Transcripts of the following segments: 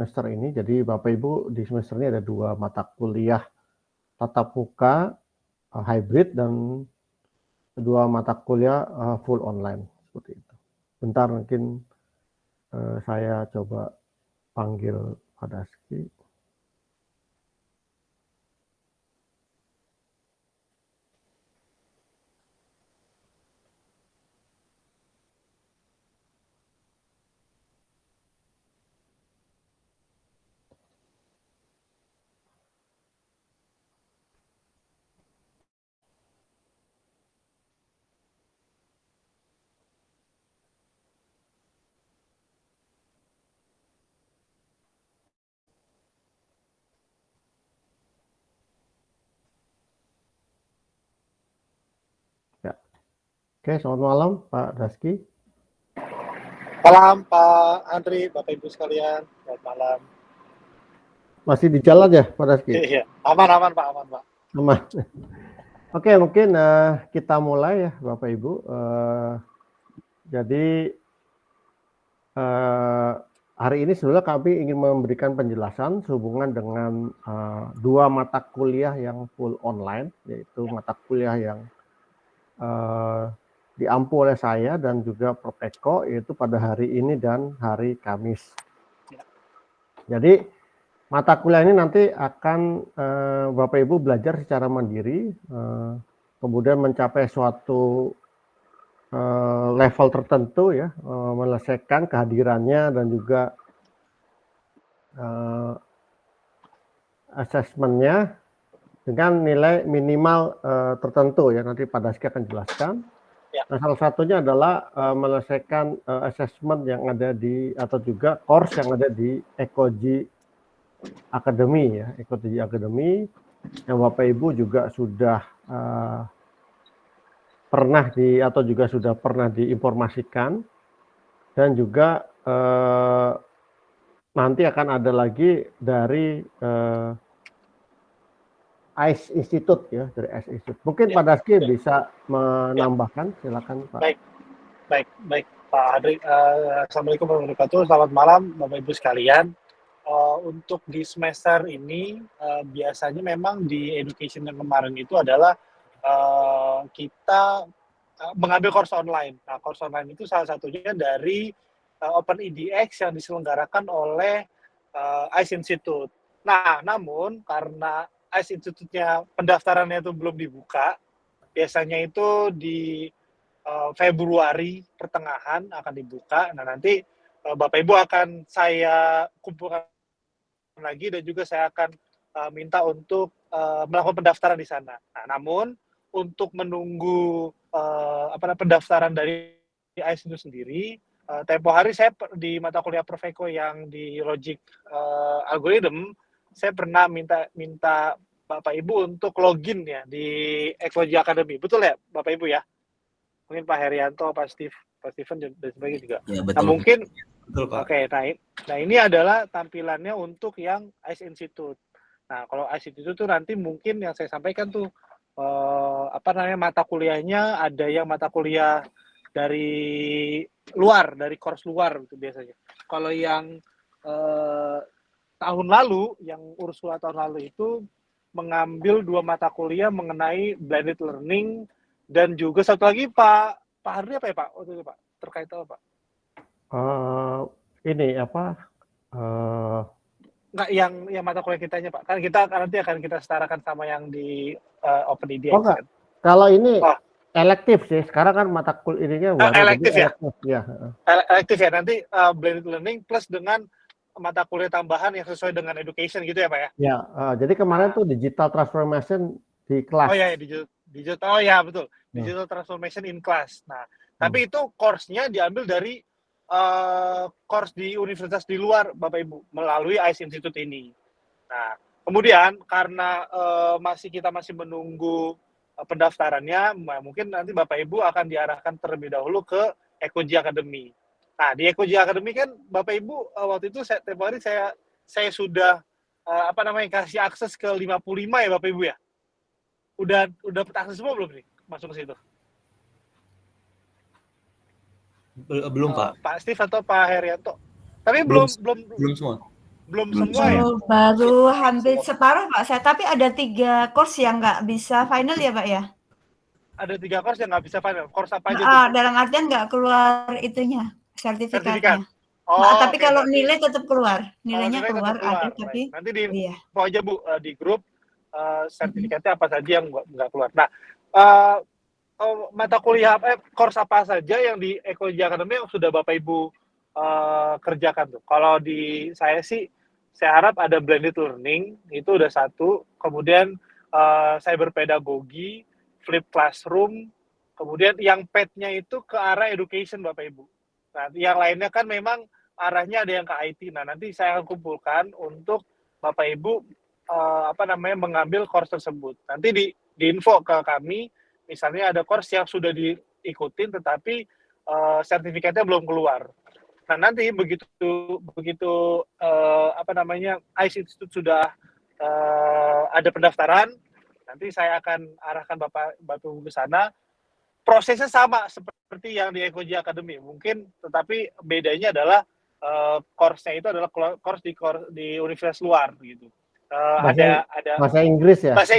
semester ini. Jadi Bapak Ibu di semester ini ada 2 mata kuliah tatap muka hybrid dan 2 mata kuliah full online seperti itu. Bentar mungkin saya coba panggil Pak Daski. Ya. Oke, selamat malam Pak Daski. Malam Pak Andri, Bapak Ibu sekalian, selamat malam. Masih di jalan ya Pak Daski? Iya, aman Pak, aman Pak. Aman. Oke, mungkin kita mulai ya Bapak Ibu. Jadi hari ini sebenarnya kami ingin memberikan penjelasan sehubungan dengan 2 mata kuliah yang full online, yaitu mata kuliah yang diampu oleh saya dan juga Prof. Eko, yaitu pada hari ini dan hari Kamis. Jadi mata kuliah ini nanti akan Bapak Ibu belajar secara mandiri, kemudian mencapai suatu level tertentu ya, menyelesaikan kehadirannya dan juga asesmennya dengan nilai minimal tertentu ya, nanti Pak Daski akan jelaskan. Nah, salah satunya adalah menyelesaikan asesmen yang ada di atau juga course yang ada di Ekoji Academy ya, Ekoji Academy yang Bapak Ibu juga sudah pernah atau juga sudah pernah diinformasikan, dan juga nanti akan ada lagi dari ICE Institute ya, dari ICE Institute. Mungkin Pak Daski bisa menambahkan, silakan Pak. Baik Pak Andri. Assalamualaikum warahmatullahi wabarakatuh. Selamat malam Bapak Ibu sekalian. Untuk di semester ini biasanya memang di education yang kemarin itu adalah kita mengambil course online. Nah, course online itu salah satunya dari OpenEDX yang diselenggarakan oleh ICE Institute. Nah, namun karena ICE Institute-nya pendaftarannya itu belum dibuka, biasanya itu di Februari pertengahan akan dibuka. Nah, nanti Bapak Ibu akan saya kumpulkan lagi dan juga saya akan minta untuk melakukan pendaftaran di sana. Nah, namun untuk menunggu pendaftaran dari ICE itu sendiri, tempo hari saya di mata kuliah Prof. Eko yang di Logic Algorithm, saya pernah minta Bapak Ibu untuk login ya di Ekoji Academy. Betul ya Bapak Ibu ya? Mungkin Pak Herianto, Pak Steven dan sebagainya juga. Ya, betul. Nah, mungkin betul, Pak. Oke, nah ini adalah tampilannya untuk yang ICE Institute. Nah, kalau ICE Institute tuh nanti mungkin yang saya sampaikan tuh mata kuliahnya ada yang mata kuliah dari luar, dari course luar gitu biasanya. Kalau yang tahun lalu, yang Ursula tahun lalu itu mengambil 2 mata kuliah mengenai blended learning dan juga satu lagi Pak Hardi apa ya Pak? Waktu itu Pak, terkait apa Pak? Ini apa? Enggak, yang mata kuliah kitanya Pak. Kan kita nanti akan kita setarakan sama yang di OpenEDX. Oh enggak. Kan? Kalau ini elektif sih. Sekarang kan mata kuliah ininya baru elektif ya. Ya. Elektif ya. Nanti blended learning plus dengan mata kuliah tambahan yang sesuai dengan education gitu ya Pak ya. Ya. Jadi kemarin tuh digital transformation di kelas. Oh ya, digital. Oh ya betul. Digital transformation in class. Nah, tapi itu course-nya diambil dari course di universitas di luar Bapak Ibu melalui ICE Institute ini. Nah, kemudian karena kita masih menunggu pendaftarannya, mungkin nanti Bapak Ibu akan diarahkan terlebih dahulu ke Ekoji Academy. Nah, di Ekoji Academy kan Bapak Ibu waktu itu tempo hari saya sudah kasih akses ke 55 ya Bapak Ibu ya. Udah akses semua belum nih masuk ke situ? Belum Pak. Pak Steve atau Pak Herianto. Tapi belum semua. belum semua ya? Baru hampir separuh Pak saya, tapi ada 3 course yang nggak bisa final ya Pak ya? Ada 3 course yang nggak bisa final. Course apa aja tuh? Dalam artian nggak keluar itunya, Sertifikat. sertifikatnya. Oh, tapi oke, kalau berarti nilai tetap keluar, kalau nilainya nilai keluar, tetap keluar. ada tapi Nanti di iya. info aja Bu di grup sertifikatnya apa saja yang nggak keluar. Nah, mata kuliah course apa saja yang di Ekoji Academy yang sudah Bapak Ibu kerjakan tuh? Kalau di saya sih, saya harap ada blended learning, itu udah satu. Kemudian cyber pedagogi, flip classroom, kemudian yang PET-nya itu ke arah education Bapak Ibu. Nah, yang lainnya kan memang arahnya ada yang ke IT. Nah, nanti saya akan kumpulkan untuk Bapak Ibu mengambil course tersebut. Nanti di info ke kami, misalnya ada course yang sudah diikutin tetapi sertifikatnya belum keluar. Nah, nanti begitu ICE Institute sudah ada pendaftaran, nanti saya akan arahkan Bapak Ibu ke sana. Prosesnya sama seperti yang di Ekoji Academy, mungkin, tetapi bedanya adalah course-nya itu adalah course di universitas luar gitu. Bahasa Inggris ya? Bahasa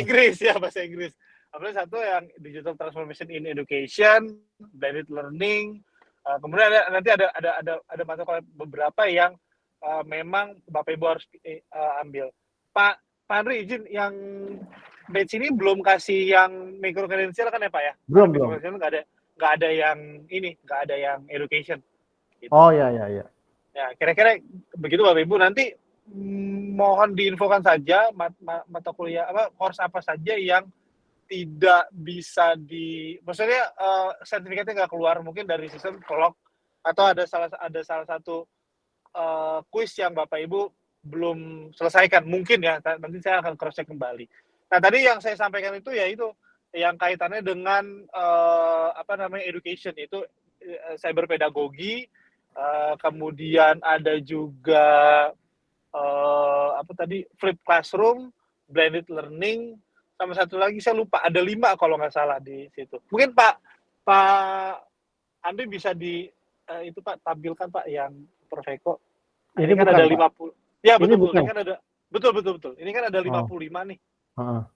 Inggris. Apalagi satu yang Digital Transformation in Education, Blended Learning. Kemudian nanti ada mata kuliah beberapa yang memang Bapak Ibu harus ambil. Pak Andri, izin yang batch ini belum kasih yang micro credential kan ya Pak ya? Belum. Nggak ada yang ini, nggak ada yang education. Gitu. Oh ya. Ya, kira-kira begitu Bapak Ibu. Nanti mohon diinfokan saja mata kuliah course apa saja yang tidak bisa maksudnya sertifikatnya nggak keluar mungkin dari sistem prolog, atau ada salah satu kuis yang Bapak Ibu belum selesaikan mungkin ya, nanti saya akan cross check kembali. Nah, tadi yang saya sampaikan itu ya itu yang kaitannya dengan education, itu cyber pedagogi, kemudian ada juga flip classroom, blended learning, sama satu lagi saya lupa, ada 5 kalau nggak salah di situ. Mungkin Pak Andri bisa itu Pak tampilkan Pak yang Prof Eko. Ini kan ada 50. Ya betul. Ini kan ada betul. Ini kan ada 55 nih.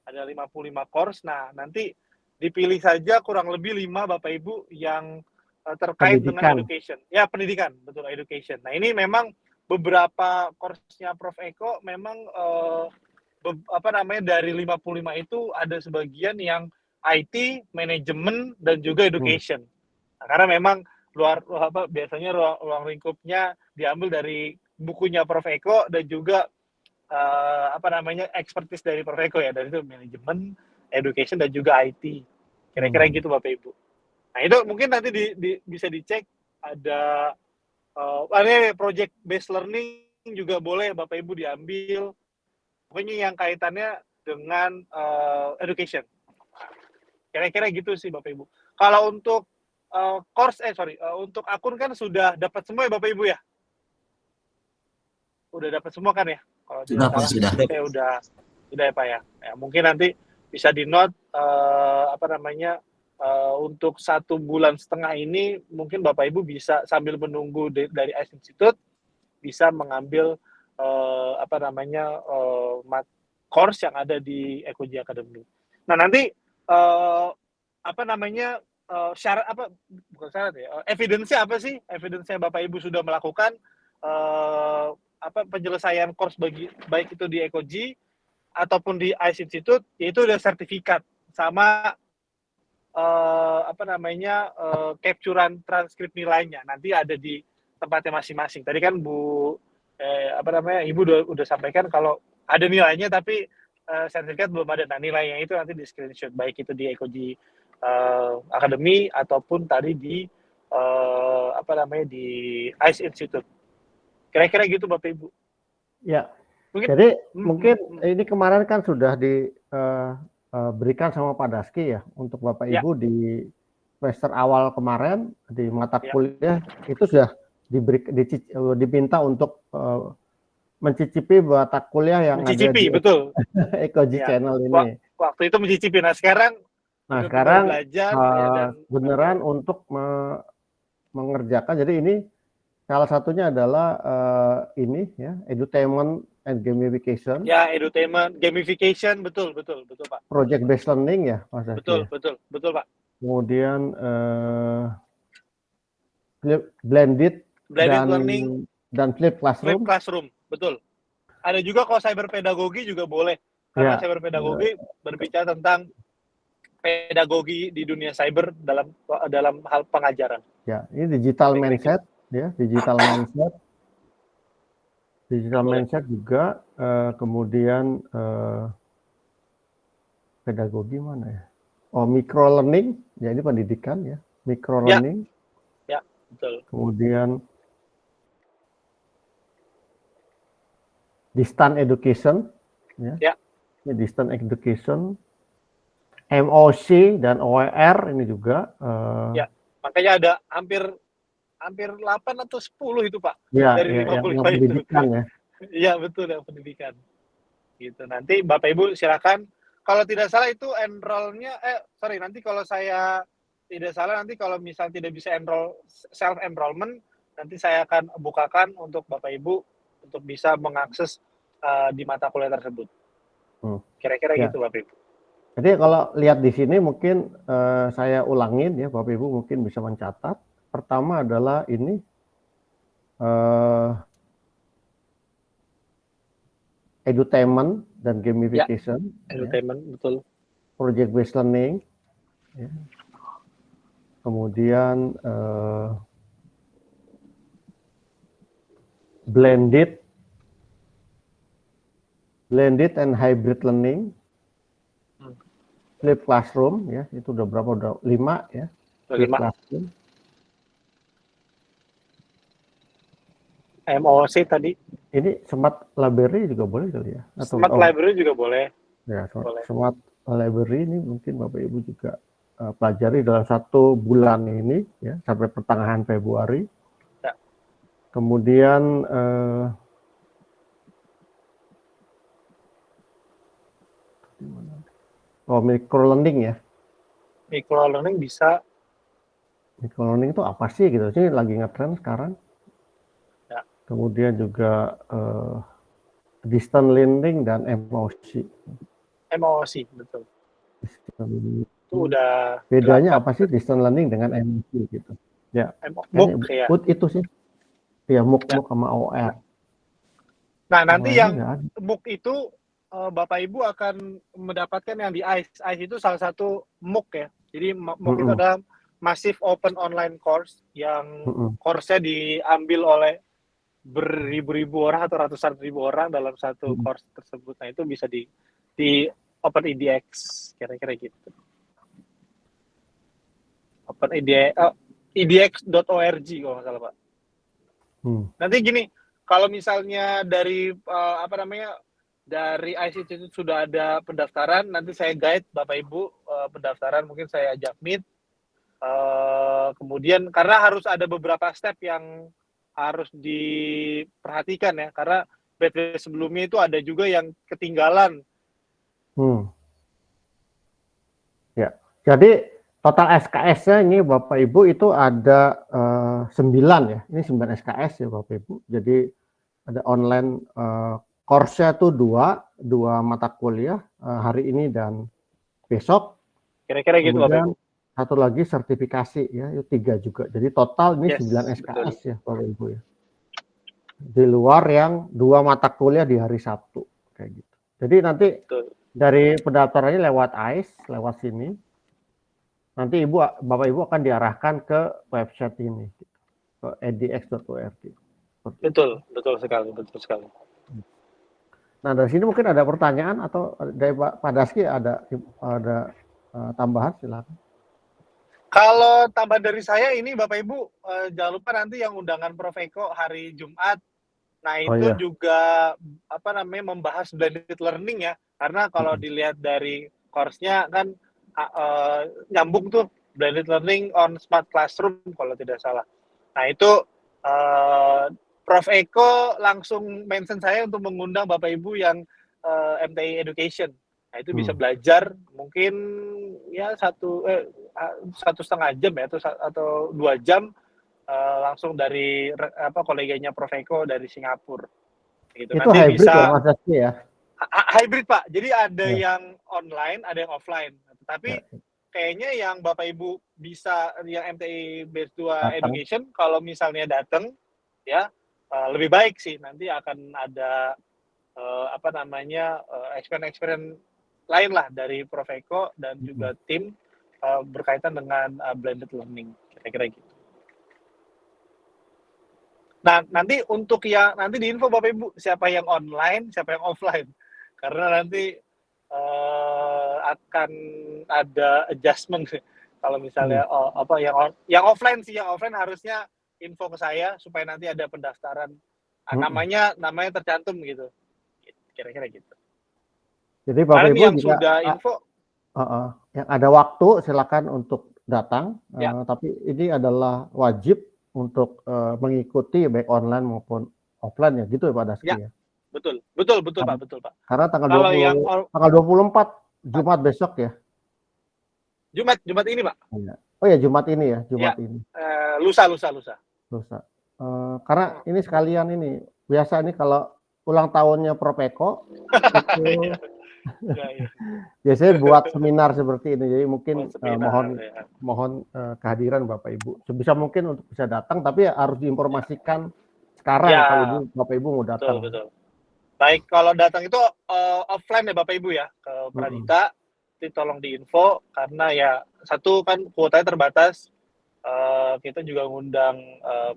Ada 55 course. Nah, nanti dipilih saja kurang lebih 5 Bapak Ibu yang terkait dengan education. Ya, pendidikan, betul, education. Nah, ini memang beberapa course-nya Prof Eko memang dari 55 itu ada sebagian yang IT, manajemen, dan juga education. Nah, karena memang biasanya ruang lingkupnya diambil dari bukunya Prof Eko dan juga expertise dari Prof Eko ya, dari itu manajemen, education, dan juga IT. Kira-kira gitu Bapak Ibu. Nah, itu mungkin nanti bisa dicek, ada project based learning juga boleh Bapak Ibu diambil. Pokoknya yang kaitannya dengan education. Kira-kira gitu sih Bapak Ibu. Kalau untuk untuk akun kan sudah dapat semua ya Bapak Ibu ya? Udah dapat semua kan ya? Kalau sudah. Saya udah ya Pak ya. Ya mungkin nanti bisa di note untuk 1,5 bulan ini mungkin Bapak Ibu bisa sambil menunggu dari ICE Institute bisa mengambil course yang ada di Ekoji Academy. Nah, nanti evidence-nya apa sih? Evidence-nya Bapak Ibu sudah melakukan penyelesaian course baik itu di Ekoji ataupun di ICE Institute, yaitu udah sertifikat sama capturean transkrip nilainya. Nanti ada di tempatnya masing-masing. Tadi kan Ibu udah sampaikan kalau ada nilainya tapi sertifikat belum ada. Nah, nilainya itu nanti di screenshot, baik itu di Ekoji Academy ataupun tadi di di ICE Institute. Kira-kira gitu Bapak Ibu. Ya. Jadi mungkin ini kemarin kan sudah diberikan sama Pak Daski ya untuk Bapak Ibu di semester awal kemarin di mata kuliah itu sudah diminta untuk mencicipi mata kuliah yang ada di betul. Ekoji Channel ini. Waktu itu mencicipi. Nah, sekarang belajar beneran untuk mengerjakan. Jadi ini Salah satunya adalah ini ya, edutainment and gamification, Ya, edutainment, gamification, betul Pak. project based learning ya, Mas Zaky ya. Betul Pak. Kemudian blended Learning, dan flip flip classroom. classroom, betul. Ada juga kalau cyberpedagogi juga boleh, karena Ya. cyberpedagogi berbicara tentang pedagogi di dunia cyber dalam hal pengajaran. Ya, ini digital Kira-kira mindset ya, digital mindset. Digital Boleh. mindset juga, kemudian pedagogi mana ya? Oh, micro learning, ya ini pendidikan ya, micro Ya. learning. Ya, betul. Kemudian distant education, ya. Ya. Ini distant education, MOC dan OER ini juga. Ya, makanya ada hampir 8 atau 10 itu Pak, Ya, dari ya, 55 yang itu. pendidikan ya. Iya betul, yang pendidikan. Gitu. Nanti Bapak Ibu silakan. Kalau tidak salah itu enroll-nya, nanti kalau saya tidak salah, nanti kalau misal tidak bisa self enrollment, nanti saya akan bukakan untuk Bapak Ibu untuk bisa mengakses di mata kuliah tersebut. Kira-kira Ya. gitu Bapak Ibu. Jadi kalau lihat di sini mungkin saya ulangin ya, Bapak Ibu mungkin bisa mencatat. Pertama adalah ini edutainment dan gamification. Ya, edutainment, ya. Betul. Project based learning. Ya. Kemudian blended and hybrid learning. Flip classroom ya, itu udah berapa? Udah 5 ya. Flip classroom. MOC tadi. Ini smart library juga boleh kali ya? Atau, smart library juga boleh. Ya, boleh. Smart library ini mungkin Bapak Ibu juga pelajari dalam 1 bulan ini ya, sampai pertengahan Februari. Ya. Kemudian micro learning ya. Micro learning bisa. Micro learning itu apa sih gitu? Ini lagi ngetren sekarang. Ya. Kemudian juga distant learning dan MOC. MOC, betul. Itu udah bedanya apa sih distant learning dengan MOC gitu? Ya. MOOC ya. Itu sih. Ya, MOOC sama OER. Nah, nanti yang MOOC itu Bapak Ibu akan mendapatkan yang di ICE. ICE itu salah satu MOOC ya. Jadi MOOC itu adalah Massive Open Online Course yang course-nya diambil oleh beribu-ribu orang atau ratusan ribu orang dalam satu course tersebut. Nah, itu bisa di OpenEDX, kira-kira gitu. edx.org kalau nggak salah Pak. Nanti gini, kalau misalnya dari dari ICE itu sudah ada pendaftaran, nanti saya guide Bapak Ibu pendaftaran, mungkin saya ajak meet. Kemudian karena harus ada beberapa step yang harus diperhatikan ya, karena batch sebelumnya itu ada juga yang ketinggalan. Ya, jadi total SKS-nya ini Bapak Ibu itu ada 9 ya. Ini 9 SKS ya Bapak Ibu. Jadi ada online course-nya tuh 2 mata kuliah hari ini dan besok. Kira-kira gitu Bapak Ibu. Satu lagi sertifikasi ya, itu 3 juga. Jadi total ini 9 SKS betul. Ya Bapak Ibu ya. Di luar yang 2 mata kuliah di hari Sabtu kayak gitu. Jadi nanti dari pendaftarannya lewat ICE, lewat sini. Nanti Bapak Ibu akan diarahkan ke website ini, ke edx.org. Betul sekali. Nah, dari sini mungkin ada pertanyaan atau dari Pak Daski ada tambahan, silakan. Kalau tambahan dari saya ini Bapak Ibu jangan lupa nanti yang undangan Prof Eko hari Jumat. Nah, itu juga membahas blended learning ya. Karena kalau dilihat dari course-nya kan nyambung tuh blended learning on smart classroom kalau tidak salah. Nah, itu Prof Eko langsung mention saya untuk mengundang Bapak Ibu yang MTI Education. Nah, itu bisa belajar mungkin ya 1,5 jam ya atau 2 jam langsung dari koleganya Profeco dari Singapura. Gitu. Itu Nanti hybrid ya bisa Mas Rizky ya? hybrid Pak. Jadi ada Ya. yang online, ada yang offline. Tapi Ya. kayaknya yang Bapak Ibu bisa yang MTI Base 2 Datang. Education kalau misalnya datang ya lebih baik sih, nanti akan ada experience lain lah dari Profeco dan juga tim berkaitan dengan blended learning, kira-kira gitu. Nah, nanti untuk yang nanti di info Bapak Ibu siapa yang online, siapa yang offline, karena nanti akan ada adjustment kalau misalnya yang offline sih, yang offline harusnya info ke saya supaya nanti ada pendaftaran namanya tercantum gitu, kira-kira gitu. Jadi Bapak Ibu yang juga sudah info yang ada waktu silakan untuk datang, Ya. tapi ini adalah wajib untuk mengikuti baik online maupun offline ya gitu ya Pak Daski ya. Betul Pak. Karena tanggal Kalau 20 yang tanggal 24 Jumat besok ya. Jumat ini Pak. Oh ya Jumat ini ya, ini. Lusa. Karena ini sekalian ini biasa nih kalau ulang tahunnya Profeco itu biasanya buat seminar seperti ini, jadi mungkin mohon kehadiran Bapak Ibu sebisa mungkin untuk bisa datang, tapi ya harus diinformasikan sekarang kalau Bapak Ibu mau datang. Betul. Baik, kalau datang itu offline ya Bapak Ibu ya ke Pradita, tolong diinfo karena ya satu kan kuotanya terbatas, kita juga ngundang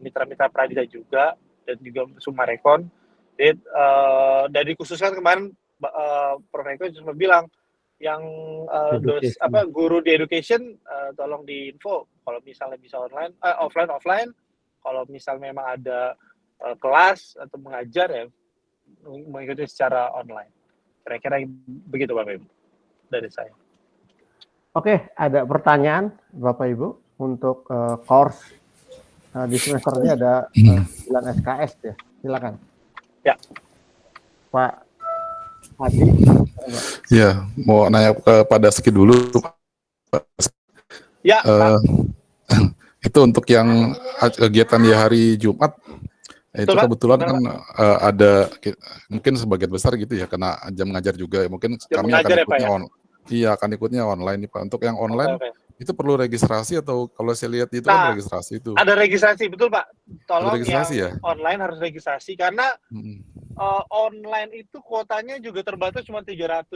mitra-mitra Pradita juga dan juga Sumarekon. Jadi dari khususkan kemarin Profeco cuma bilang yang guru di education tolong diinfo kalau misalnya bisa online, offline. Kalau misalnya memang ada kelas atau mengajar ya mengikuti secara online. Kira-kira begitu Bapak Ibu dari saya. Oke, ada pertanyaan Bapak Ibu untuk course di semester ini ada 9 SKS ya. Silakan. Ya. Pak Adi. Ya, mau nanya kepada Daski dulu. Ya. Itu untuk yang kegiatan di hari Jumat, itu kebetulan kan ada mungkin sebagian besar gitu ya, karena jam ngajar juga. Mungkin kami akan ikutnya akan ikutnya online nih Pak. Untuk yang online itu perlu registrasi atau kalau saya lihat itu kan registrasi itu. Ada registrasi, betul Pak. Tolong registrasi yang online harus registrasi karena online itu kuotanya juga terbatas cuma 300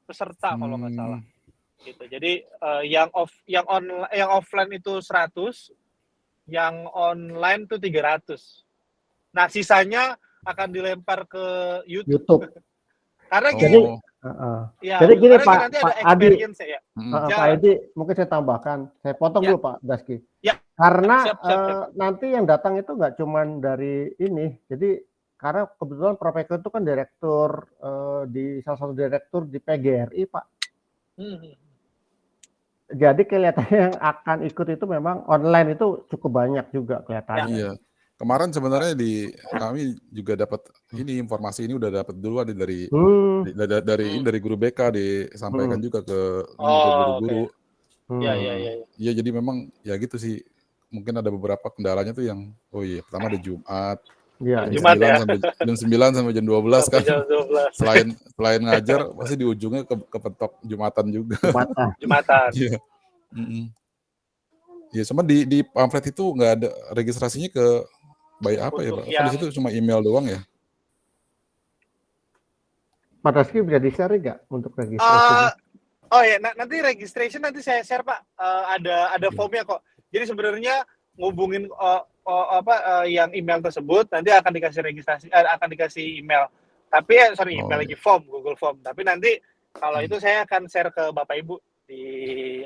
peserta kalau nggak salah. Gitu. Jadi yang offline itu 100, yang online itu 300. Nah, sisanya akan dilempar ke YouTube. Karena gini, jadi gini Pak Adi, ya. Pak Adi, mungkin saya tambahkan, saya potong dulu Pak Daski. Ya. Karena siap. Nanti yang datang itu nggak cuma dari ini, jadi karena kebetulan Profeco itu kan direktur di salah satu direktur di PGRI Pak. Jadi kelihatannya yang akan ikut itu memang online itu cukup banyak juga kelihatannya. Iya. Kemarin sebenarnya kami juga dapat ini informasi ini udah dapat duluan dari guru BK disampaikan juga ke guru-guru. Iya, jadi memang ya gitu sih. Mungkin ada beberapa kendalanya tuh yang pertama ada Jumat. Jam 9 sampai jam 12 kan. Selain ngajar pasti di ujungnya kepentok Jumatan juga. Jumatan. Iya. Ya, cuma di pamflet itu nggak ada registrasinya ke bayar apa ya Pak? Di situ cuma email doang ya? Pak Daski bisa di-share nggak untuk registrasi? Nanti registration nanti saya share Pak. Ada formnya kok. Jadi sebenarnya ngubungin yang email tersebut nanti akan dikasih registrasi, akan dikasih email. Tapi email lagi form, Google Form. Tapi nanti kalau itu saya akan share ke Bapak Ibu di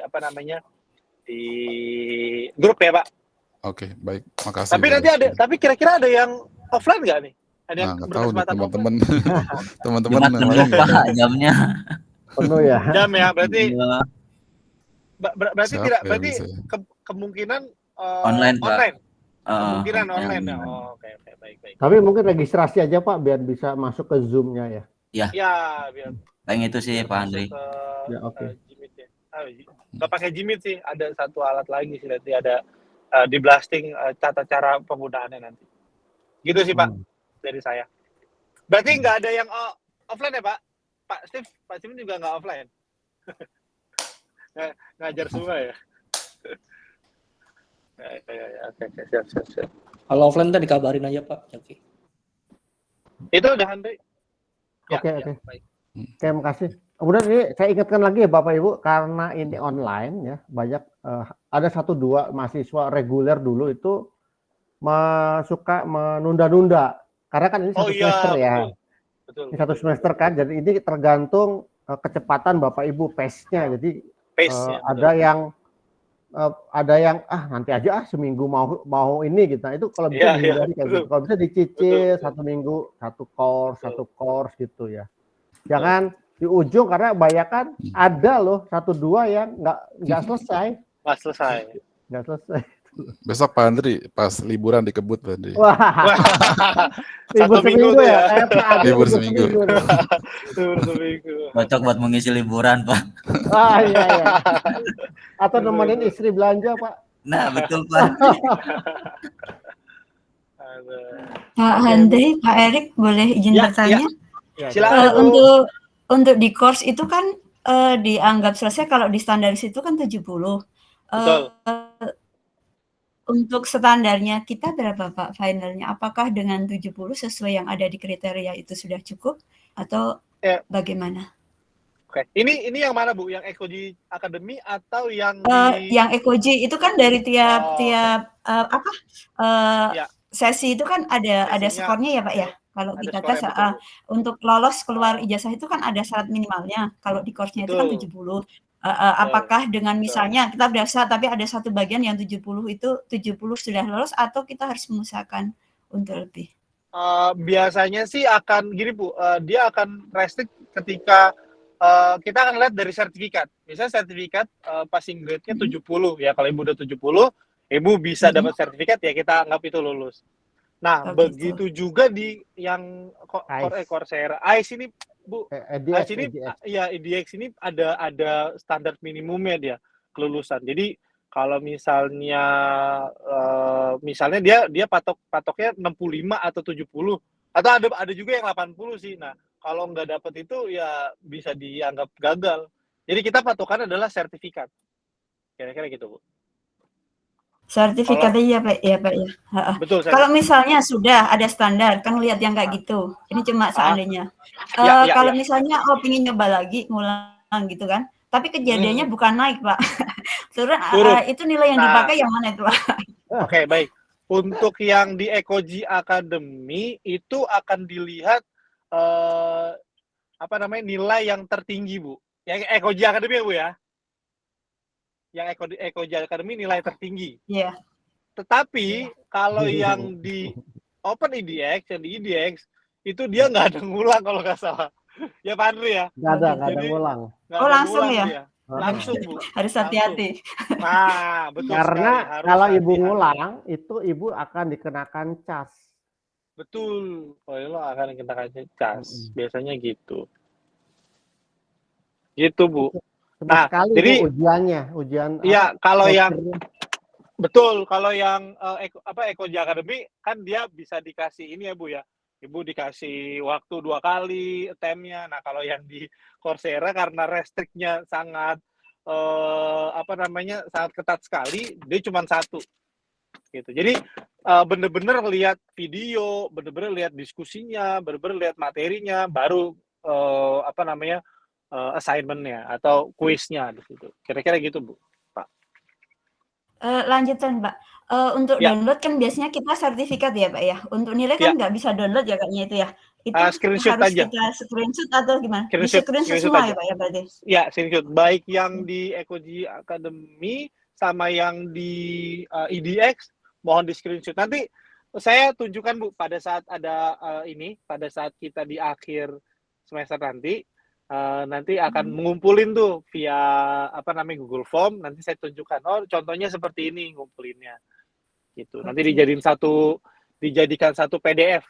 di grup ya Pak. Oke, baik. Makasih. Tapi kira-kira ada yang offline nggak nih? Ada yang nggak tahu nih teman-teman. Penuh Pak jamnya. Penuh ya. Jam ya, berarti tidak, berarti kemungkinan online. Kemungkinan online. Oke, baik. Tapi mungkin registrasi aja Pak biar bisa masuk ke Zoom-nya ya. Ya, biar. Paling itu sih Pak Andri. Ya, oke. Nggak pakai Jimit sih, ada satu alat lagi sih nanti ada di blasting tata cara penggunaannya nanti. Gitu sih Pak dari saya. Berarti nggak ada yang offline ya Pak? Pak Steve, Pak Steve juga nggak offline. Ngajar semua ya. Oke, siap. Kalau offline tadi dikabarin aja Pak. Oke. Itu udah Andre. Oke. Baik. Oke, makasih. Kemudian ini saya ingatkan lagi ya Bapak Ibu, karena ini online ya, banyak ada 1-2 mahasiswa reguler dulu itu suka menunda-nunda. Karena kan ini satu semester ya. Betul. Ini satu semester kan, jadi ini tergantung kecepatan Bapak Ibu pace-nya. Jadi ada yang nanti aja seminggu mau ini gitu. Nah, itu kalau bisa dihindari kayak gitu. Kalau bisa dicicil 1 minggu 1 course gitu ya. Jangan di ujung, karena banyakan ada loh 1-2 yang nggak selesai. Nggak selesai. Besok Pak Andri pas liburan di Kebut Pak Andri. Wah. Libur seminggu ya. Libur seminggu. Cocok buat mengisi liburan Pak. Iya. Atau nemenin istri belanja Pak. Nah betul Pak. Pak Andre, Pak Erik boleh izin bertanya? Silakan. Untuk di course itu kan dianggap selesai kalau di standaris itu kan 70. Betul. Untuk standarnya kita berapa Pak finalnya? Apakah dengan 70 sesuai yang ada di kriteria itu sudah cukup atau bagaimana? Oke. Ini yang mana Bu? Yang Ekoji Academy atau yang yang Ekoji itu kan dari tiap sesi itu kan ada skornya ya Pak ya. Kalau kita tes untuk lolos keluar ijazah itu kan ada syarat minimalnya. Kalau di course-nya itu kan 70. Apakah dengan misalnya kita berasa tapi ada satu bagian yang 70 itu 70 sudah lolos atau kita harus mengusahakan untuk lebih? Biasanya sih akan gini Bu, dia akan restrict ketika kita akan lihat dari sertifikat. Misalnya sertifikat passing grade-nya 70 ya. Kalau Ibu udah 70, Ibu bisa dapat sertifikat ya, kita anggap itu lulus. Nah, begitu juga di yang Coursera. ICE ini Bu, ICE ini ya EDX ini ada standar minimumnya dia kelulusan. Jadi kalau misalnya dia patoknya 65 atau 70 atau ada juga yang 80 sih. Nah, kalau nggak dapat itu ya bisa dianggap gagal. Jadi kita patokan adalah sertifikat. Kira-kira gitu, Bu. Sertifikatnya ya Pak ya. Betul. Kalau misalnya sudah ada standar, kan lihat yang kayak gitu. Ini cuma seandainya. Kalau misalnya pingin nyoba lagi, ngulang gitu kan. Tapi kejadiannya bukan naik Pak. Turun. Itu nilai yang dipakai yang mana itu Pak? Oke, baik. Untuk yang di Ekoji Academy itu akan dilihat nilai yang tertinggi Bu. Yang Ekoji Academy ya Bu ya. Yang Ekoji Academy nilai tertinggi. Iya. Tetapi kalau yang di Open EDX, yang di EDX itu dia nggak ada ngulang kalau nggak salah. Ya Pak Andri ya. Nggak ada ngulang. Langsung ya. Dia. Langsung Bu. Harus hati-hati. Nah, betul. Karena sekali. kalau Ibu ngulang itu Ibu akan dikenakan cas. Betul. Kalau akan dikenakan cas. Biasanya gitu. Gitu Bu. Nah, jadi ujian. Iya, kalau yang betul, kalau yang Ekoji Academy kan dia bisa dikasih ini ya Bu ya. Ibu dikasih waktu 2 kali attempt-nya. Nah, kalau yang di Coursera karena restriknya sangat sangat ketat sekali, dia cuma 1. Gitu. Jadi bener-bener lihat video, bener-bener lihat diskusinya, bener-bener lihat materinya, baru assignment-nya atau kuisnya di situ. Kira-kira gitu, Bu, Pak. Lanjutan, Pak. Untuk download kan biasanya kita sertifikat ya, Pak ya. Untuk nilai kan nggak bisa download ya kayaknya itu ya. Itu screenshot harus aja. kita screenshot atau gimana? Screenshot semua aja. Ya, Pak ya berarti. Ya, screenshot. Baik yang di Ekoji Academy sama yang di EDX mohon di screenshot. Nanti saya tunjukkan Bu pada saat ada pada saat kita di akhir semester nanti akan mengumpulin tuh via Google Form, nanti saya tunjukkan contohnya seperti ini ngumpulinnya gitu. Nanti dijadikan satu PDF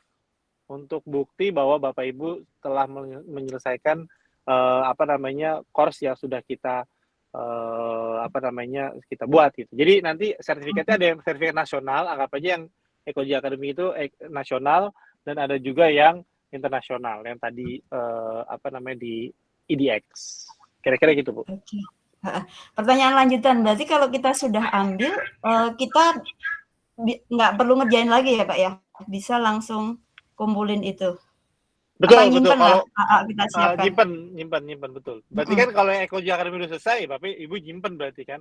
untuk bukti bahwa Bapak Ibu telah menyelesaikan course yang sudah kita kita buat gitu. Jadi nanti sertifikatnya ada yang sertifikat nasional, anggap aja yang Ekoji Academy itu nasional, dan ada juga yang internasional yang tadi di EDX. Kira-kira gitu, Bu. Oke. Pertanyaan lanjutan, berarti kalau kita sudah ambil, kita nggak perlu ngerjain lagi ya Pak ya? Bisa langsung kumpulin itu? Betul. Kalau kita siapkan. nyimpen betul. Berarti kan kalau yang Ekoji Academy udah selesai, Bapak Ibu nyimpen berarti kan.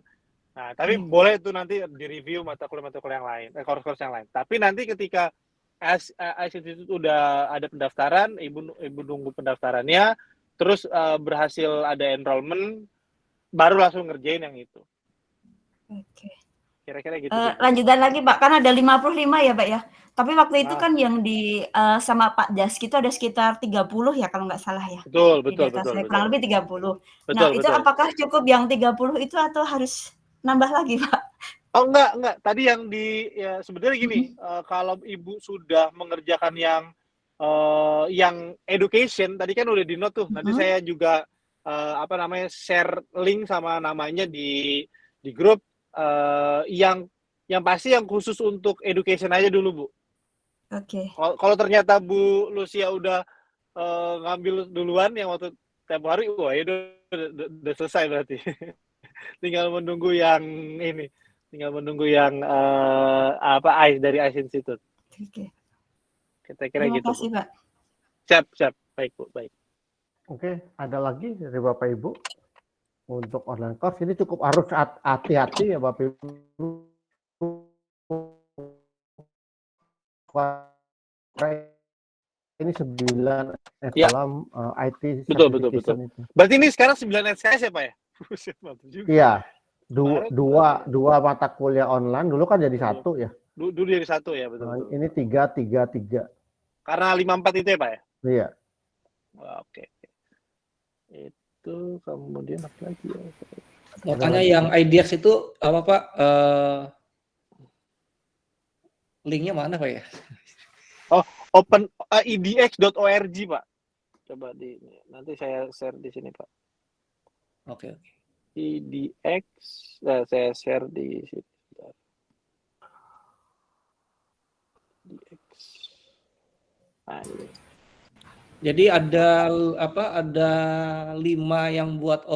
Nah, tapi boleh itu nanti di-review mata kuliah yang lain, course yang lain. Tapi nanti ketika Institute udah ada pendaftaran, Ibu nunggu pendaftarannya, terus berhasil ada enrollment, baru langsung ngerjain yang itu. Oke. Kira-kira gitu. Lanjutan lagi Pak, kan ada 55 ya Pak ya. Tapi waktu itu kan yang di sama Pak Jaski itu ada sekitar 30 ya kalau nggak salah ya. Betul. Kurang lebih 30. Betul, itu apakah cukup yang 30 itu atau harus nambah lagi Pak? Oh enggak. Tadi yang sebenarnya gini, kalau Ibu sudah mengerjakan yang education, tadi kan udah di note tuh. Nanti saya juga share link sama namanya di grup, yang pasti yang khusus untuk education aja dulu, Bu. Oke. Kalau ternyata Bu Lucia udah ngambil duluan yang waktu tempo hari, wah itu udah selesai berarti. Tinggal menunggu yang dari ICE Institute. Oke. Kira-kira gitu. Terima kasih, Pak. Siap. Baik, Bu. Baik. Oke, ada lagi dari Bapak Ibu untuk online course ini cukup harus hati-hati ya Bapak Ibu. Ini 9 dalam IT. Betul. Berarti ini sekarang 9 SKS ya Pak ya? Iya. Dua mata kuliah online dulu kan jadi satu ya. Dulu jadi satu ya, betul. Ini 3. Karena 54 itu ya Pak ya? Iya. Oke. Itu kemudian apa lagi ya? Makanya yang IDX itu apa Pak? Linknya mana Pak ya? Oh, open edx.org Pak. Coba nanti saya share di sini Pak. Oke. EDX, saya share di sini. EDX. Nah, ini. Jadi ada 5 yang buat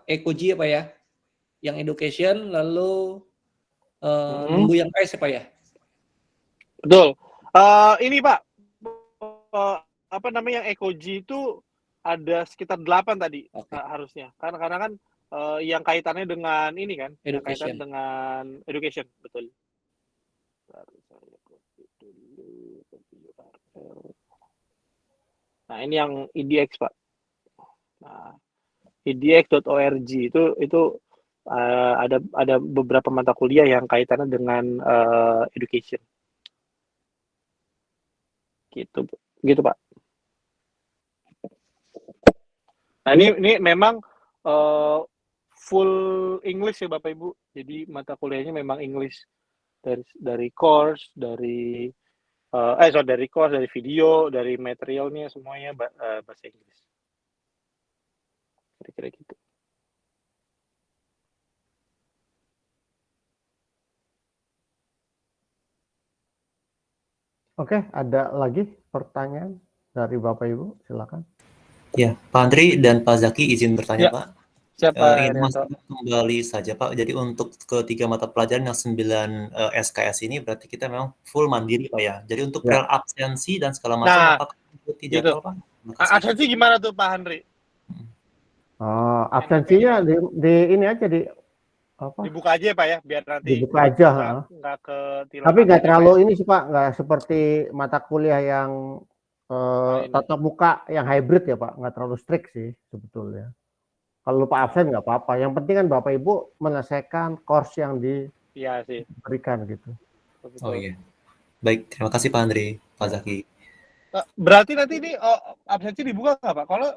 Ekoji ya Pak ya? Yang education, lalu nunggu yang ICE ya Pak ya? Betul. Ini Pak, yang Ekoji itu ada sekitar 8 tadi harusnya. Karena kan yang kaitannya dengan ini kan, Education. kaitan dengan education, betul. Nah, ini yang EDX Pak. Nah, edx.org itu ada beberapa mata kuliah yang kaitannya dengan education. Gitu Pak. Nah, ini memang full English ya Bapak Ibu. Jadi mata kuliahnya memang English dari course, dari video, dari materialnya semuanya bahasa Inggris. Kira-kira gitu. Oke, ada lagi pertanyaan dari Bapak Ibu? Silakan. Ya, Pak Andri dan Pak Zaki izin bertanya, Pak. Siapa? Ingin masuk kembali saja, Pak. Jadi untuk ketiga mata pelajaran yang 9 SKS ini berarti kita memang full mandiri, Pak ya. Jadi untuk rel absensi dan segala macam apakah ikuti jadwal, Pak? Absensi gimana tuh Pak Henry? Absensinya di ini aja dibuka aja Pak ya, biar nanti dibuka aja. Nggak ketilang. Tapi nggak terlalu ini sih Pak, nggak seperti mata kuliah yang tatap muka yang hybrid ya Pak, nggak terlalu strict sih sebetulnya. Kalau lupa absen nggak apa-apa. Yang penting kan Bapak Ibu menyelesaikan course yang diberikan gitu. Oh iya. Baik, terima kasih Pak Andri, Pak Zaki. Berarti nanti ini absensi dibuka nggak Pak? Kalau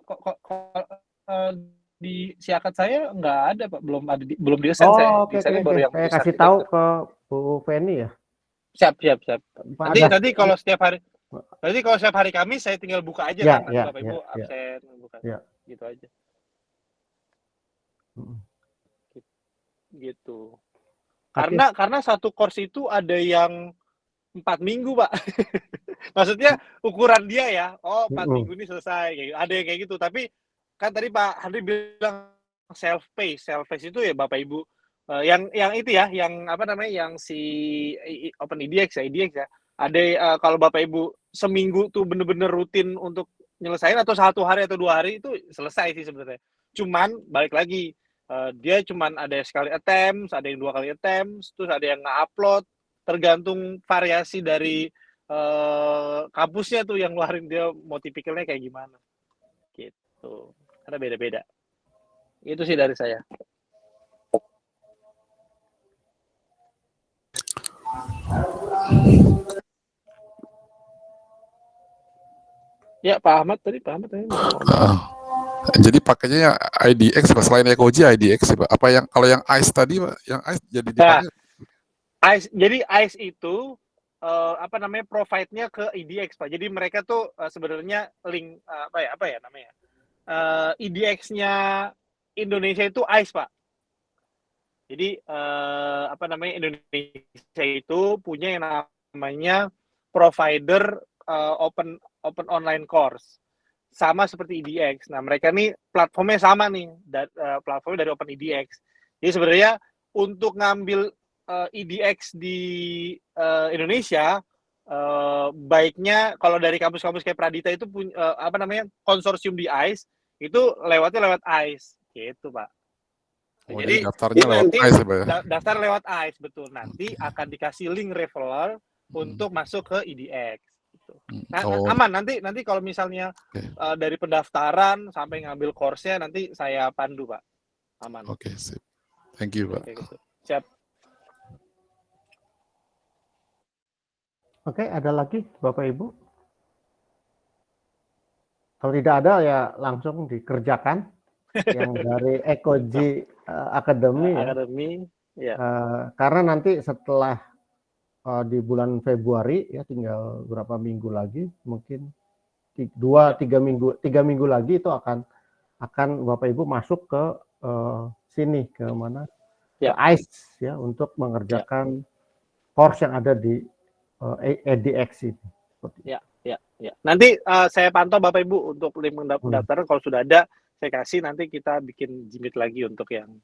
di siakat saya nggak ada Pak, belum di-assign saya. Oke. Saya kasih tahu ke Bu Feni ya. Siap. Nanti kalau setiap hari Kamis saya tinggal buka aja kan, Bapak Ibu absen buka. Gitu aja. gitu. Karena satu course itu ada yang 4 minggu, Pak. Maksudnya ukuran dia ya, 4 minggu ini selesai, ada yang kayak gitu. Tapi kan tadi Pak Henry bilang self-paced itu ya Bapak Ibu, yang itu ya, yang apa namanya, yang si Open IDX ya. Ada kalau Bapak Ibu seminggu tuh bener-bener rutin untuk nyelesain atau 1 hari atau 2 hari itu selesai sih sebenarnya. Cuman balik lagi, dia cuman ada sekali attempts, ada yang 2 kali attempts, terus ada yang nge-upload, tergantung variasi dari kampusnya tuh yang ngeluarin dia mau tipikalnya kayak gimana. Gitu. Karena beda-beda. Itu sih dari saya. Ya, Pak Ahmad tadi jadi pakainya IDX Pak, selain Ecoji IDX Pak. Apa yang kalau yang ICE tadi Pak, yang ICE jadi dipakai? Jadi ICE itu apa namanya, provide-nya ke IDX Pak. Jadi mereka tuh sebenarnya link apa ya namanya? IDX-nya Indonesia itu ICE Pak. Jadi apa namanya, Indonesia itu punya yang namanya provider open online course, sama seperti IDX. Nah mereka nih platformnya sama nih, platformnya dari Open IDX. Jadi sebenarnya untuk ngambil IDX di Indonesia, baiknya kalau dari kampus-kampus kayak Pradita itu punya apa namanya, konsorsium di ICE itu lewatnya lewat ICE gitu Pak. Jadi daftarnya lewat ICE Pak ya? Daftar lewat ICE, betul. Nanti akan dikasih link referral untuk masuk ke IDX. Gitu. Aman, nanti kalau misalnya dari pendaftaran sampai ngambil course-nya nanti saya pandu Pak. Aman. Oke, sip. Thank you Pak. Gitu. Siap. Oke, ada lagi Bapak Ibu? Kalau tidak ada ya langsung dikerjakan. Yang dari Ecoji Academy ya. Ya. Karena nanti setelah di bulan Februari ya, tinggal berapa minggu lagi, mungkin 3 minggu lagi itu akan Bapak Ibu masuk ke sini, ke mana? Ke ICE ya, untuk mengerjakan course yang ada di EDX ini. Ya. Nanti saya pantau Bapak Ibu untuk link pendaftaran, kalau sudah ada saya kasih, nanti kita bikin jimit lagi untuk yang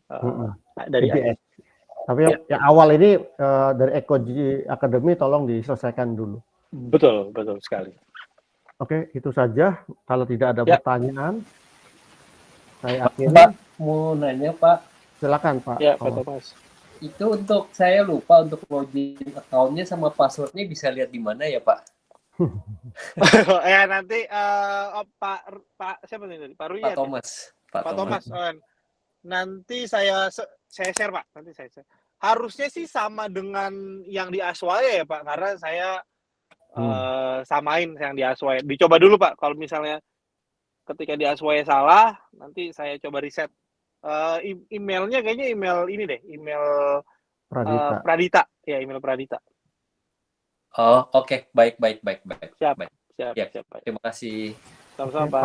dari EDX. Tapi yang awal ini dari Ecoji Academy tolong diselesaikan dulu. Betul sekali. Oke, itu saja. Kalau tidak ada pertanyaan, saya akhiri. Pak, mau nanya Pak. Silakan Pak. Ya, Pak Thomas. Itu untuk saya lupa untuk login account-nya sama password-nya bisa lihat di mana ya Pak? Ya nanti Pak siapa tadi? Pak Ruyat. Pak Thomas. Nanti saya share Pak. Nanti saya share. Harusnya sih sama dengan yang di Aswaya ya Pak, karena saya samain yang di Aswaya. Dicoba dulu Pak. Kalau misalnya ketika di Aswaya salah, nanti saya coba reset. Emailnya kayaknya email ini deh, email Pradita. Ya, email Pradita. Oh, oke. Baik. Siap. Terima kasih. Sama-sama Pak.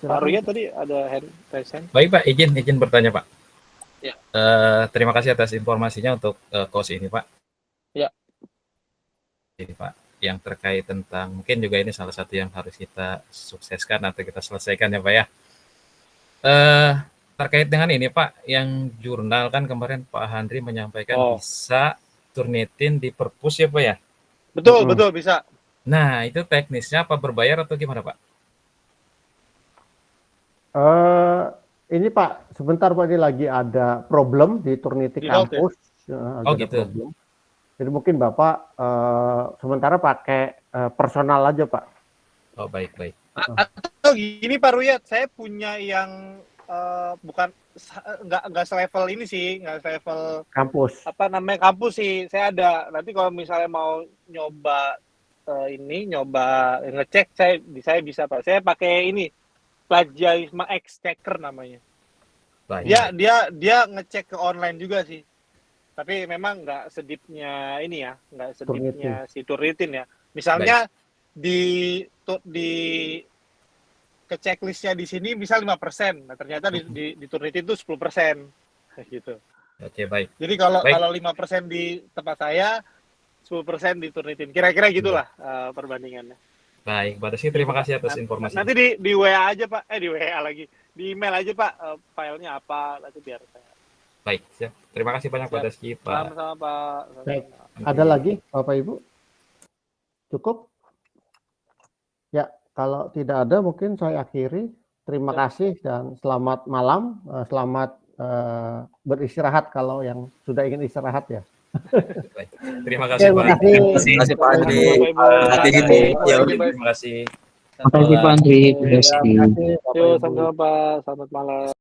Pak Ruyat tadi ada hand raise hand. Baik Pak, izin bertanya Pak. Ya. Terima kasih atas informasinya untuk course ini Pak. Ya. Ini Pak, yang terkait tentang, mungkin juga ini salah satu yang harus kita sukseskan atau kita selesaikan ya Pak ya. Terkait dengan ini Pak, yang jurnal kan kemarin Pak Henry menyampaikan bisa turnitin di perpus ya Pak ya? Betul bisa. Nah, itu teknisnya apa berbayar atau gimana Pak? Ini Pak, sebentar Pak, ini lagi ada problem di Turnity kampus. Ya? Gitu. Problem. Jadi mungkin Bapak sementara pakai personal aja Pak. Oh baik. Atau gini Pak Ruyat, saya punya yang bukan nggak selevel ini sih, nggak selevel kampus. Apa namanya, kampus sih. Saya ada. Nanti kalau misalnya mau nyoba nyoba ngecek, saya bisa Pak. Saya pakai ini Plagiarisme X Checker namanya. Dia ngecek ke online juga sih. Tapi memang nggak sedipnya ini ya, nggak sedipnya si Turnitin ya. Misalnya di ke checklistnya di sini bisa 5%. Nah, ternyata di Turnitin itu 10%. Gitu. Oke, baik. Jadi kalau Baik. kalau 5% di tempat saya, 10% di Turnitin. Kira-kira gitulah perbandingannya. Baik, Pak Rizky, terima kasih atas informasi. Nanti di WA aja Pak, di WA lagi, di email aja Pak, filenya apa, nanti biar saya. Baik, siap. Terima kasih banyak Pak Rizky, Pak. Sama-sama Pak. Baik. Ada lagi Bapak Ibu? Cukup? Ya, kalau tidak ada mungkin saya akhiri. Terima kasih dan selamat malam, selamat beristirahat kalau yang sudah ingin istirahat ya. Baik. Terima kasih Pak. Terima kasih Pak Andri. Terima kasih. Terima kasih Pak Andri. Yuk, sama-sama Pak. Selamat malam.